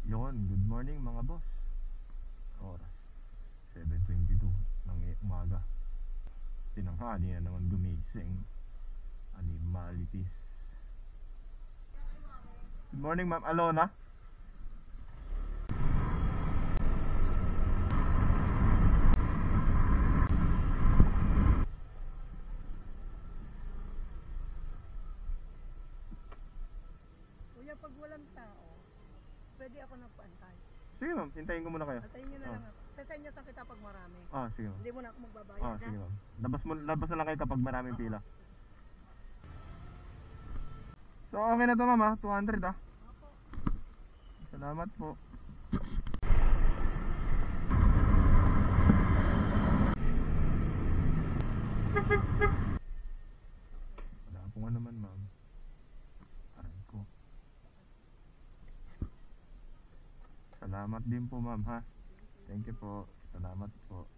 Yon, good morning mga boss. Oras 7:22 ng umaga. Tinanghali na naman gumising. Animalities. Good morning Ma'am Alona. Kuya, pag walang tao, pwede ako nagpaantay. Sige ma'am, hintayin ko muna kayo. Antayin nyo na lang ako. Sasenyosan kita pag marami. Sige ma'am. Hindi mo na ako magbabayad, Sige ma'am. Labas na lang kayo kapag maraming pila. So okay na to ma'am ha, 200 ha. Salamat po. Wala po nga naman ma'am. Aray ko. Salamat din po ma'am ha. Thank you po. Salamat po.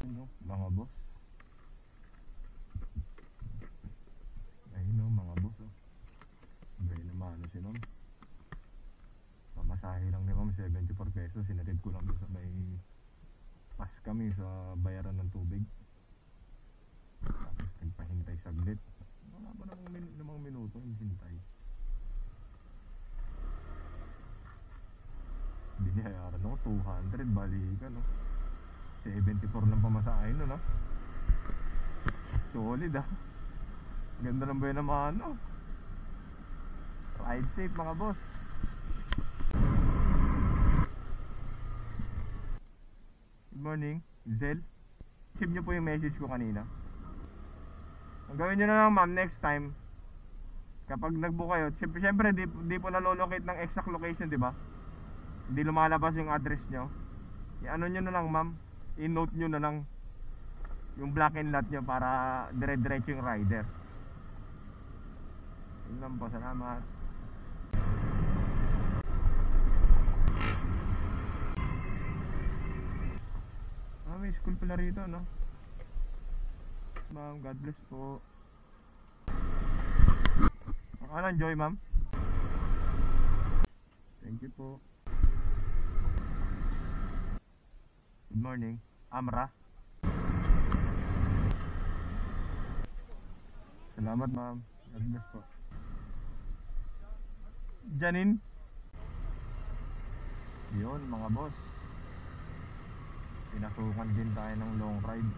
Ano, mga boss. Ayun o, mga boss o. Gaya naman ano si ma'am. Pamasahe lang ni ma'am 74 pesos. Sinatid ko lang doon sa may pas kami sa bayaran ng tubig. Tapos nagpahintay saglit. Wala pa namang minuto yung hintay. Binayaran ako 200, balikan no. 74 lang pamasahe no, no? Solid ah. Ganda ng buhay naman no. Ride safe mga boss. Good morning, Zel. Save nyo po yung message ko kanina. Ang gawin nyo na lang ma'am next time, kapag nag-book kayo, syempre di po nalolocate ng exact location, di ba? Hindi lumalabas yung address nyo. I-ano nyo na lang ma'am, i-note nyo na lang yung black and lot nyo para dire-diretso yung rider. Yun lang po, salamat. May school pala rito no. Ma'am, God bless po. Anong Joy ma'am? Thank you po. Good morning, Amra. Salamat ma'am. God bless po. Janine. Yun mga boss. Pinasukan din tayo ng long ride.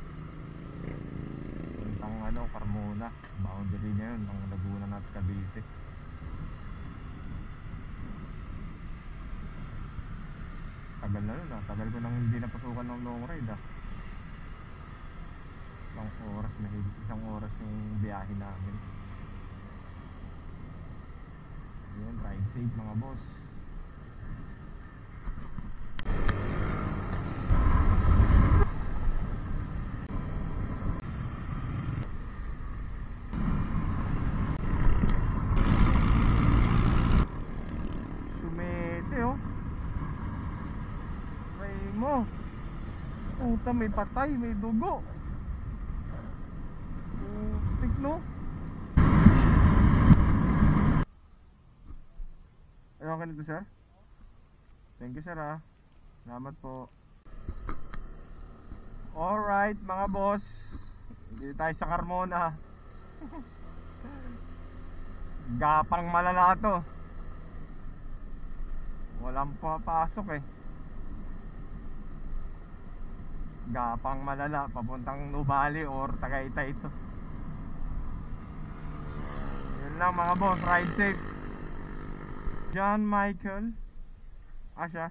Puntang Carmona. Boundary na yun ng Laguna at Cavite. Tagal na yun ah. Tagal ko nang hindi napasukan ng long ride ah. Isang oras yung biyahe namin. Yun, ride safe mga boss. Sumete oh. May mo. Puta, may patay, may dugo. Tigno. Ayaw ka nito sir? Thank you sir ah. Salamat po. Alright mga boss, dito tayo sa Carmona. Gapang malala to. Walang papasok eh. Gapang malala, papuntang Nubali or Tagaytay ito. Yun lang mga boss, ride safe. John Michael Asya.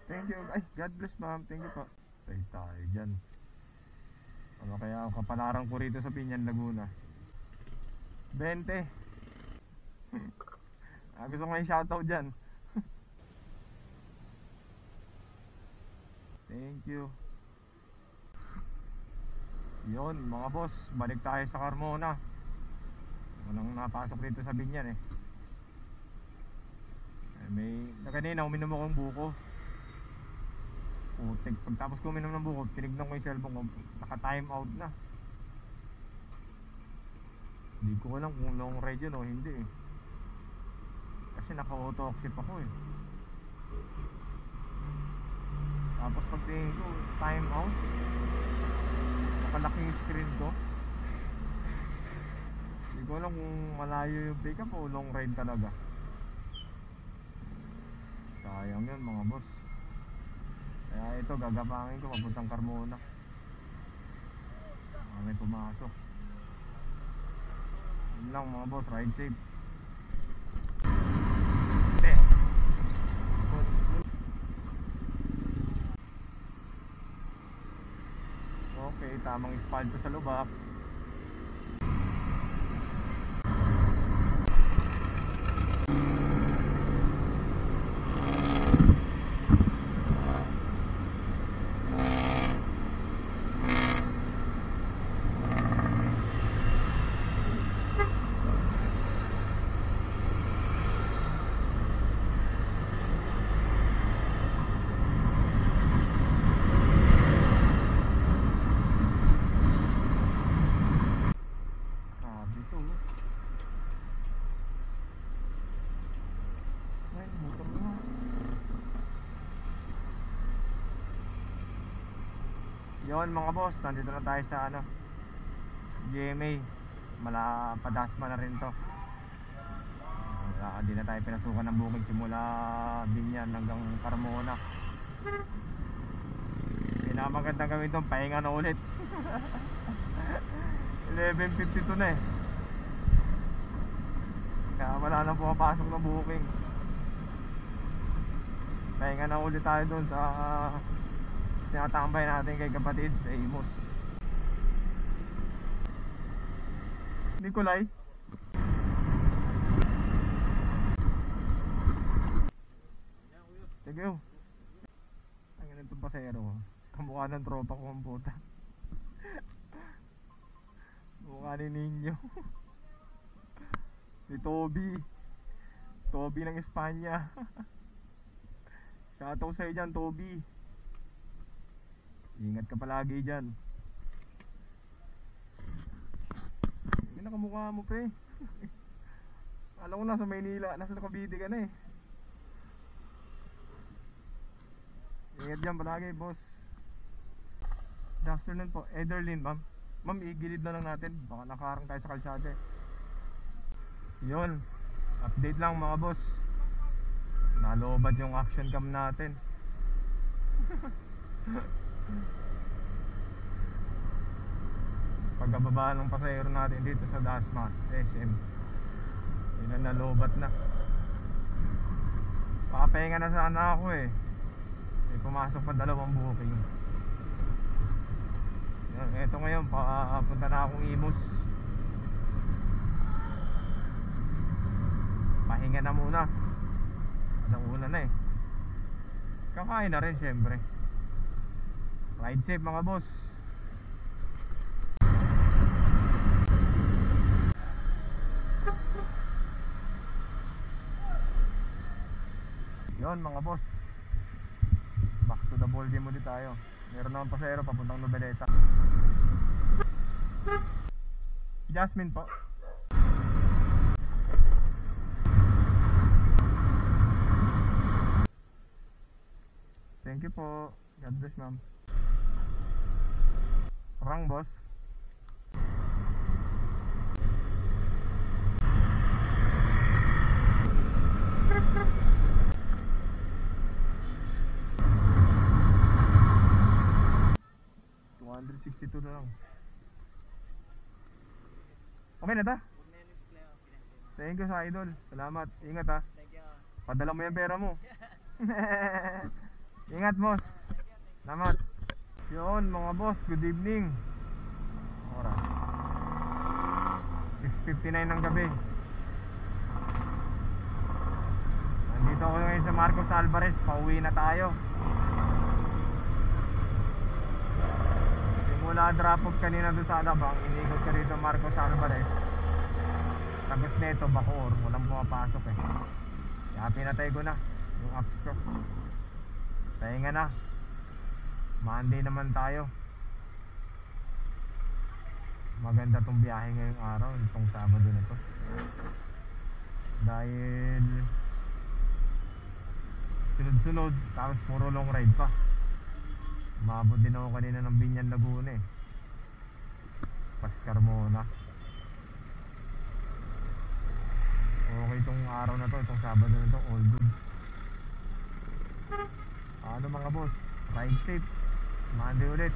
Thank you. Ay, God bless ma'am. Thank you po. Tayo dyan. Ano kaya ang kapalaran ko rito sa Pinyan, Laguna? 20. Gusto ko yung shoutout dyan. Thank you. Yun mga boss, balik tayo sa Carmona. Walang napasok dito sa Binyan eh. Kanina uminom akong buko. Putik. Pagtapos ko uminom ng buko, tinignan ko yung cellphone ko, naka-time out na. Hindi ko alam kung long ride yun o hindi eh. Kasi naka-auto oxip ako eh. Tapos pagtingin ko, time out. Nakalaki yung screen ko. Hindi ko alam kung malayo yung pick up o long ride talaga. Sayang yun mga boss. Kaya ito gagapangin ko papuntang Carmona. May pumasok. Yun lang mga boss, ride safe. Okay, tamang espalto sa lubak. Yon mga boss, nandito na tayo sa ano, GMA. Mala Padasma na rin to. Hindi na tayo pinasukan ng bukid simula Binyan hanggang Carmona. Pinakamagandang gawin doon, pahinga na ulit. 11:52 na eh. Kaya wala nang pumapasok ng booking. Pahinga na ulit tayo doon sa tinatambay natin kay kapatid sa Imus. Nikolay. Sige oh. Ang ganitong pasero. Kamukha ng tropa ko ang puta. Mukha ni Ninyo. Si Toby. Toby ng Espanya. Shoutout sa'yo dyan, Toby. Ingat ka palagi dyan. Hindi na kamukha mo pre. Alam ko nasa Maynila, nasa Cavite ka na eh. Ingat dyan palagi boss. Good afternoon po, Ederlyn ma'am. Ma'am, igilid na lang natin, baka nakaharang tayo sa kalsada eh. Yun, update lang mga boss. Nalobad yung action cam natin. Pagkababa ng pasahero natin dito sa Dasma SM, yun na nalobat na. Pakapahinga na sana ako eh. May pumasok pa 2 booking. Eto ngayon, papunta na akong Imus. Pahinga na muna. Una na eh. Kakain na rin syempre. Ride safe mga boss. Yon mga boss, back to the ball game ulit tayo. Meron naman pasahero papuntang Noveleta. Jasmine po. Thank you po. God bless ma'am. Rang boss. $262 na lang. Okay na ta? Thank you sa idol. Salamat. Ingat ha. Padala mo yung pera mo. Ingat boss. Salamat. Yun mga boss, good evening. Oras 6:59 ng gabi. Nandito ako ngayon sa Marcos Alvarez. Pauwi na tayo. Simula drop off kanina doon sa Alabang, inikot ka rito Marcos Alvarez. Tapos neto Bacoor, walang pumapasok eh. Kaya pinatay ko na yung apps ko. Pahinga na. Monday naman tayo. Maganda tong biyahe ngayong araw, itong Sabado na to. Dahil sunod-sunod, tapos puro long ride pa. Umabot din ako kanina ng Binyan, Laguna eh. Paskar muna. Okay itong araw na to, itong Sabado na to, all goods. Ano mga boss, ride safe. Monday ulit.